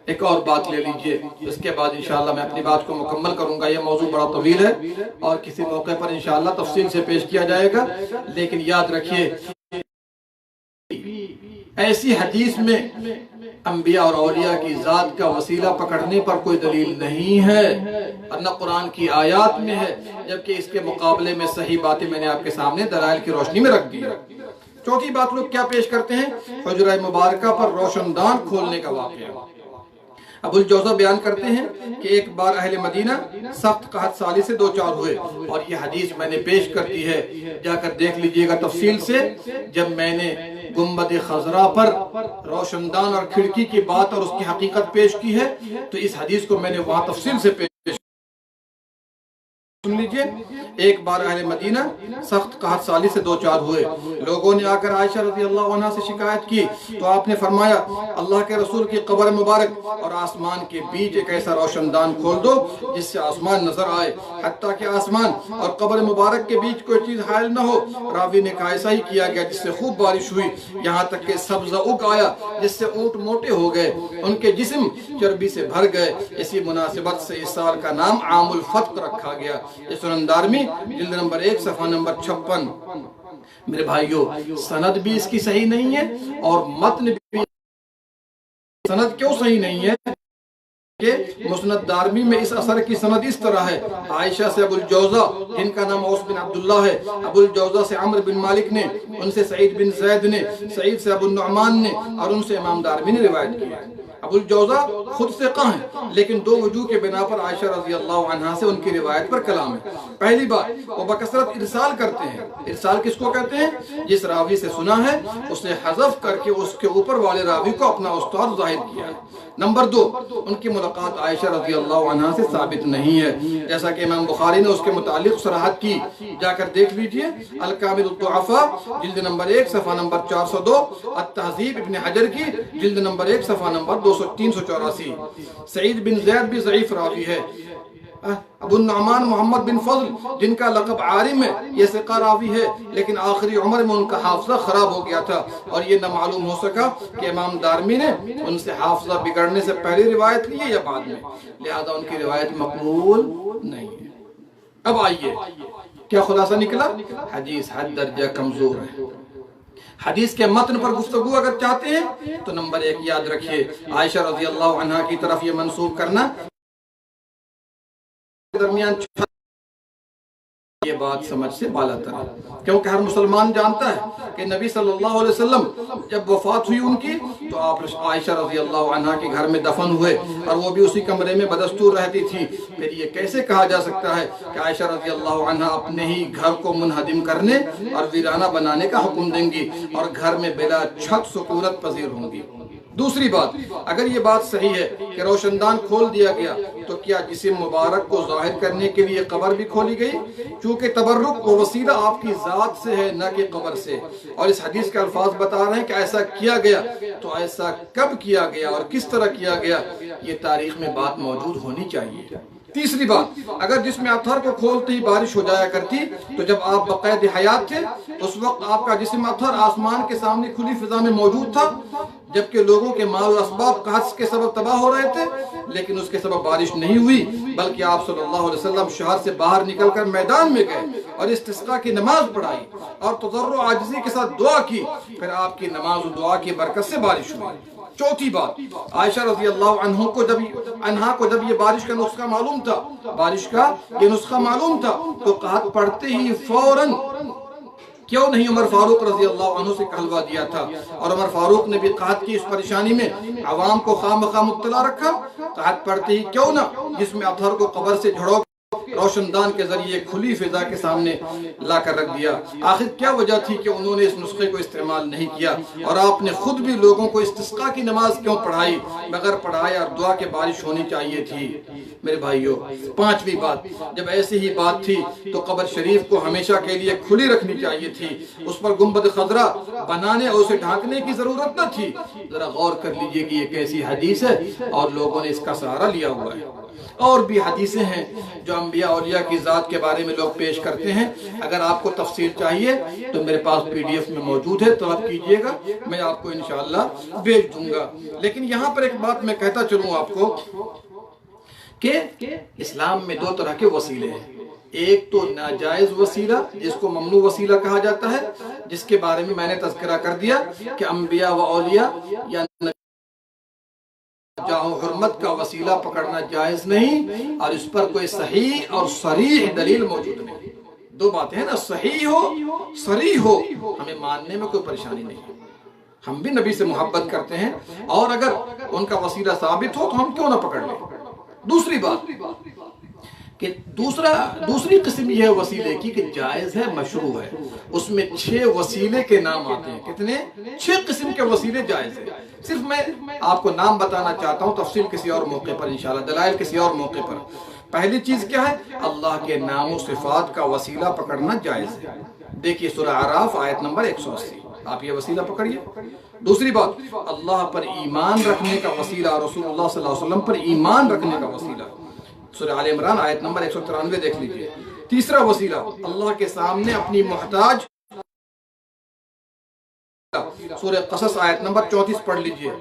ایک اور بات لے لیجئے، اس کے بعد انشاءاللہ میں اپنی بات کو مکمل کروں گا۔ یہ موضوع بڑا طویل ہے اور کسی موقع پر انشاءاللہ تفصیل سے پیش کیا جائے گا، لیکن یاد رکھیے ایسی حدیث میں انبیاء اور اولیاء کی ذات کا وسیلہ پکڑنے پر کوئی دلیل نہیں ہے اور نہ قرآن کی آیات میں ہے، جبکہ اس کے مقابلے میں صحیح باتیں میں نے آپ کے سامنے دلائل کی روشنی میں رکھ دی ہے۔ چوتھی بات لوگ کیا پیش کرتے ہیں؟ حجرہ مبارکہ پر روشن دان کھولنے کا واقعہ۔ ابو الجوزہ بیان کرتے ہیں کہ ایک بار اہل مدینہ سخت قحط سالی سے دوچار ہوئے، اور یہ حدیث میں نے پیش کر دی ہے، جا کر دیکھ لیجئے گا تفصیل سے۔ جب میں نے گنبد خضرا پر روشن دان اور کھڑکی کی بات اور اس کی حقیقت پیش کی ہے تو اس حدیث کو میں نے وہاں تفصیل سے پیش سن لیجئے۔ ایک بار اہل مدینہ سخت قحط سالی سے دوچار ہوئے، لوگوں نے آ کر عائشہ رضی اللہ عنہ سے شکایت کی تو آپ نے فرمایا اللہ کے رسول کی قبر مبارک اور آسمان کے بیچ ایک ایسا روشن دان کھول دو جس سے آسمان نظر آئے، حتیٰ کہ آسمان اور قبر مبارک کے بیچ کوئی چیز حائل نہ ہو۔ راوی نے کہا ایسا ہی کیا گیا، جس سے خوب بارش ہوئی، یہاں تک کہ سبزہ اگ آیا جس سے اونٹ موٹے ہو گئے، ان کے جسم چربی سے بھر گئے۔ اسی مناسبت سے اس سال کا نام عام الفتق رکھا گیا۔ یہ سنن دارمی جلد نمبر 1 صفحہ نمبر 56۔ میرے بھائیو، سند بھی اس کی صحیح نہیں ہے اور متن بھی۔ سند کیوں صحیح نہیں ہے کہ مسند دارمی میں اس اثر کی سند اس طرح ہے، عائشہ سے ابو الجوزہ جن کا نام اوس بن عبداللہ ہے، ابو الجوزہ سے عمر بن مالک نے، ان سے سعید بن زید نے، سعید سے ابو النعمان نے، اور ان سے امام دارمی نے روایت کی ہے۔ ابو الجوزہ خود ثقہ ہیں، لیکن دو وجوہ کے بنا پر عائشہ رضی اللہ عنہا سے ان کی روایت پر کلام ہے۔ پہلی بات، وہ بکثرت ارسال کرتے ہیں۔ ارسال کس کو کہتے ہیں؟ جس راوی سے سنا ہے اسے حذف کر کے اس کے اوپر والے راوی کو اپنا استاد ظاہر کیا ہے۔ نمبر 2، ان کی ملاقات عائشہ رضی اللہ عنہا سے ثابت نہیں ہے، جیسا کہ امام بخاری نے اس کے متعلق صراحت کی، جا کر دیکھ لیجئے الکامل الضعفاء جلد نمبر 1 صفحہ نمبر 402، التہذیب ابن حجر کی جلد نمبر 1 صفحہ نمبر 384۔ سعید بن زید بھی ضعیف راوی ہے۔ ابو النعمان محمد بن فضل جن کا لقب عارم ہے، یہ ثقہ راوی ہے، لیکن آخری عمر میں ان کا حافظہ خراب ہو گیا تھا اور یہ نہ معلوم ہو سکا کہ امام دارمی نے ان سے حافظہ بگڑنے سے پہلے روایت کی ہے یا بعد میں، لہذا ان کی روایت مقبول نہیں ہے۔ اب آئیے کیا خلاصہ نکلا؟ حدیث حد درجہ کمزور ہے۔ حدیث کے متن پر گفتگو اگر چاہتے ہیں تو نمبر 1 یاد رکھیے، عائشہ رضی اللہ عنہا کی طرف یہ منسوب کرنا درمیان یہ بات سمجھ سے بالا تر ہے، کیونکہ ہر مسلمان جانتا ہے کہ نبی صلی اللہ علیہ وسلم جب وفات ہوئی ان کی تو آپ عائشہ رضی اللہ عنہا کے گھر میں دفن ہوئے اور وہ بھی اسی کمرے میں بدستور رہتی تھی۔ پھر یہ کیسے کہا جا سکتا ہے کہ عائشہ رضی اللہ عنہا اپنے ہی گھر کو منہدم کرنے اور ویرانہ بنانے کا حکم دیں گی اور گھر میں بلا چھت سکونت پذیر ہوں گی؟ دوسری بات، اگر یہ بات صحیح ہے کہ روشن دان کھول دیا گیا تو کیا جسم مبارک کو ظاہر کرنے کے لیے قبر بھی کھولی گئی؟ چونکہ تبرک و وسیلہ آپ کی ذات سے ہے نہ کہ قبر سے، اور اس حدیث کے الفاظ بتا رہے ہیں کہ ایسا کیا گیا، تو ایسا کب کیا گیا اور کس طرح کیا گیا، یہ تاریخ میں بات موجود ہونی چاہیے۔ تیسری بات، اگر جسم اطہر کو کھولتے ہی بارش ہو جایا کرتی تو جب آپ بقید حیات تھے اس وقت آپ کا جسم اطہر آسمان کے سامنے کھلی فضا میں موجود تھا، جبکہ لوگوں کے مال و اسباب قحط کے سبب تباہ ہو رہے تھے، لیکن اس کے سبب بارش نہیں ہوئی، بلکہ آپ صلی اللہ علیہ وسلم شہر سے باہر نکل کر میدان میں گئے اور استسقاء کی نماز پڑھائی اور تضرع و عاجزی کے ساتھ دعا کی، پھر آپ کی نماز و دعا کی برکت سے بارش ہوئی۔ چوتھی بات، عائشہ رضی اللہ عنہ کو جب یہ بارش کا نسخہ معلوم تھا، تو قحط پڑھتے ہی فوراً کیوں نہیں عمر فاروق رضی اللہ عنہ سے کہلوا دیا تھا، اور عمر فاروق نے بھی قحط کی اس پریشانی میں عوام کو خواہ مخواہ مبتلا رکھا۔ قحط پڑھتے ہی کیوں نہ جس میں اطہر کو قبر سے جھڑو روشن دان کے ذریعے کھلی فضا کے سامنے لا کر رکھ دیا۔ آخر کیا وجہ تھی کہ انہوں نے اس نسخے کو استعمال نہیں کیا، اور آپ نے خود بھی لوگوں کو استسقاء کی نماز کیوں پڑھائی؟ بغیر پڑھائے اور دعا کے بارش ہونی چاہیے تھی۔ میرے بھائیوں، پانچویں بات، جب ایسی ہی بات تھی تو قبر شریف کو ہمیشہ کے لیے کھلی رکھنی چاہیے تھی، اس پر گنبد خضرا بنانے اور اسے ڈھانکنے کی ضرورت نہ تھی۔ ذرا غور کر لیجئے کہ یہ کیسی حدیث ہے اور لوگوں نے اس کا سہارا لیا ہوا ہے۔ اور بھی حدیثیں ہیں جو انبیاء اولیاء کی ذات کے بارے میں لوگ پیش کرتے ہیں۔ اگر آپ کو تفصیل چاہیے تو میرے پاس PDF میں موجود ہے، طلب کیجئے گا، میں آپ کو انشاءاللہ بھیج دوں گا۔ لیکن یہاں پر ایک بات میں کہتا چلوں آپ کو کہ اسلام میں دو طرح کے وسیلے ہیں۔ ایک تو ناجائز وسیلہ جس کو ممنوع وسیلہ کہا جاتا ہے، جس کے بارے میں نے تذکرہ کر دیا کہ انبیاء و اولیاء یا جاہ و حرمت کا وسیلہ پکڑنا جائز نہیں، اور اس پر کوئی صحیح اور صریح دلیل موجود نہیں۔ دو باتیں ہیں نا، صحیح ہو صریح ہو، ہمیں ماننے میں کوئی پریشانی نہیں۔ ہم بھی نبی سے محبت کرتے ہیں، اور اگر ان کا وسیلہ ثابت ہو تو ہم کیوں نہ پکڑ لیں۔ دوسری بات کہ دوسری قسم یہ ہے وسیلے کی کہ جائز ہے، مشروع ہے، اس میں 6 وسیلے کے نام آتے ہیں۔ کتنے؟ 6 قسم کے وسیلے جائز ہیں۔ صرف میں آپ کو نام بتانا چاہتا ہوں، تفصیل کسی اور موقع پر انشاءاللہ، دلائل کسی اور موقع پر۔ پہلی چیز کیا ہے؟ اللہ کے نام و صفات کا وسیلہ پکڑنا جائز ہے۔ دیکھیے سورہ اعراف آیت نمبر 180، آپ یہ وسیلہ پکڑیے۔ دوسری بات، اللہ پر ایمان رکھنے کا وسیلہ، رسول اللہ صلی اللہ علیہ وسلم پر ایمان رکھنے کا وسیلہ، سورہ آل عمران آیت نمبر 193 دیکھ لیجئے۔ تیسرا وسیلہ، اللہ کے سامنے اپنی محتاج، سورہ قصص آیت نمبر 34 پڑھ لیجئے،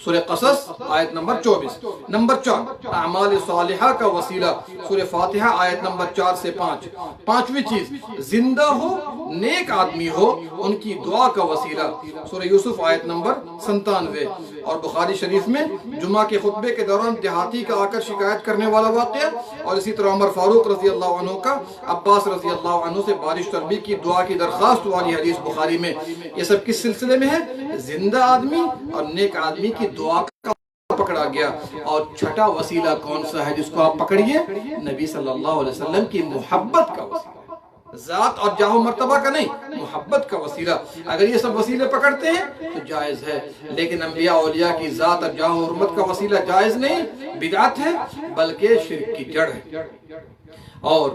سورہ قصص آیت نمبر 24۔ نمبر 4، اعمال صالحہ کا وسیلہ، سورہ فاتحہ آیت نمبر 4 سے 5۔ پانچویں چیز، زندہ ہو، نیک آدمی ہو، ان کی دعا کا وسیلہ، سورہ یوسف آیت نمبر 97۔ اور بخاری شریف میں جمعہ کے خطبے کے دوران دیہاتی کا آ کر شکایت کرنے والا واقعہ، اور اسی طرح عمر فاروق رضی اللہ عنہ کا عباس رضی اللہ عنہ سے بارش طلبی کی دعا کی درخواست والی حدیث بخاری میں۔ یہ سب کس سلسلے میں ہے؟ زندہ آدمی اور نیک آدمی کی دعا کا پکڑا گیا۔ اور چھٹا وسیلہ کون سا ہے جس کو آپ پکڑیے؟ نبی صلی اللہ علیہ وسلم کی محبت کا وسیلہ، ذات اور جاہ و مرتبہ کا نہیں، محبت کا وسیلہ۔ اگر یہ سب وسیلے پکڑتے ہیں تو جائز ہے، لیکن انبیاء اولیاء کی ذات اور جاہ و حرمت کا وسیلہ جائز نہیں، بدعت ہے، بلکہ شرک کی جڑ ہے۔ اور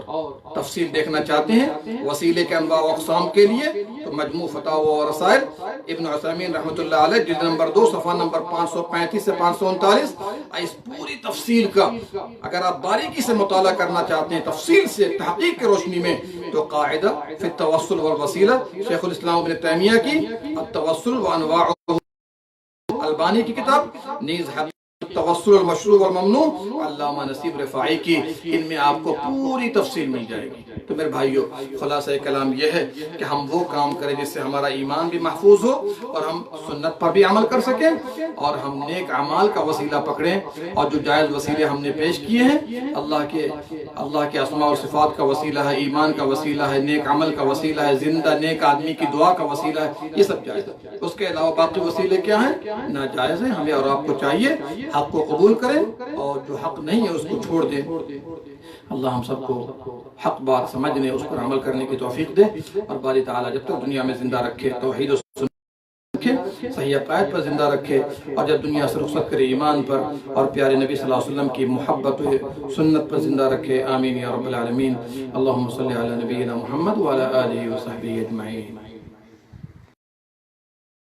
تفصیل دیکھنا چاہتے ہیں وسیلے کے انواع و اقسام کے لیے تو مجموع فتاوی و رسائل ابن عثیمین رحمۃ اللہ علیہ جلد نمبر 2 صفحہ نمبر 535 سے 539، اس پوری تفصیل کا اگر آپ باریکی سے مطالعہ کرنا چاہتے ہیں، تفصیل سے تحقیق کی روشنی میں، تو قاعدہ فی التوسل والوسیلہ شیخ الاسلام ابن تیمیہ کی التوسل وانواعہ، البانی کی کتاب نیز التوسل المشروع والممنوع علامہ نصیب رفاعی کی، ان میں آپ کو پوری تفصیل مل جائے گی۔ تو میرے بھائیوں، خلاصہ کلام یہ ہے کہ ہم وہ کام کریں جس سے ہمارا ایمان بھی محفوظ ہو اور ہم سنت پر بھی عمل کر سکیں، اور ہم نیک اعمال کا وسیلہ پکڑیں، اور جو جائز وسیلے ہم نے پیش کیے ہیں، اللہ کے اسماء و صفات کا وسیلہ ہے، ایمان کا وسیلہ ہے، نیک عمل کا وسیلہ ہے، زندہ نیک آدمی کی دعا کا وسیلہ ہے، یہ سب جائز ہے۔ اس کے علاوہ باقی وسیلے کیا ہیں؟ ناجائز ہیں۔ ہمیں اور آپ کو چاہیے حق کو قبول کریں، اور جو حق نہیں ہے اس کو چھوڑ دیں۔ اللہ ہم سب کو حق بات سمجھنے، اس پر عمل کرنے کی توفیق دے، اور باری تعالیٰ جب تک دنیا میں زندہ رکھے توحید و سنت رکھے، صحیح عقائد پر زندہ رکھے، اور جب دنیا سے رخصت کرے ایمان پر اور پیارے نبی صلی اللہ علیہ وسلم کی محبت و سنت پر زندہ رکھے۔ آمین یا رب العالمین۔ اللہم صلی علی نبینا محمد وعلی آلہ وصحبہ اجمعین۔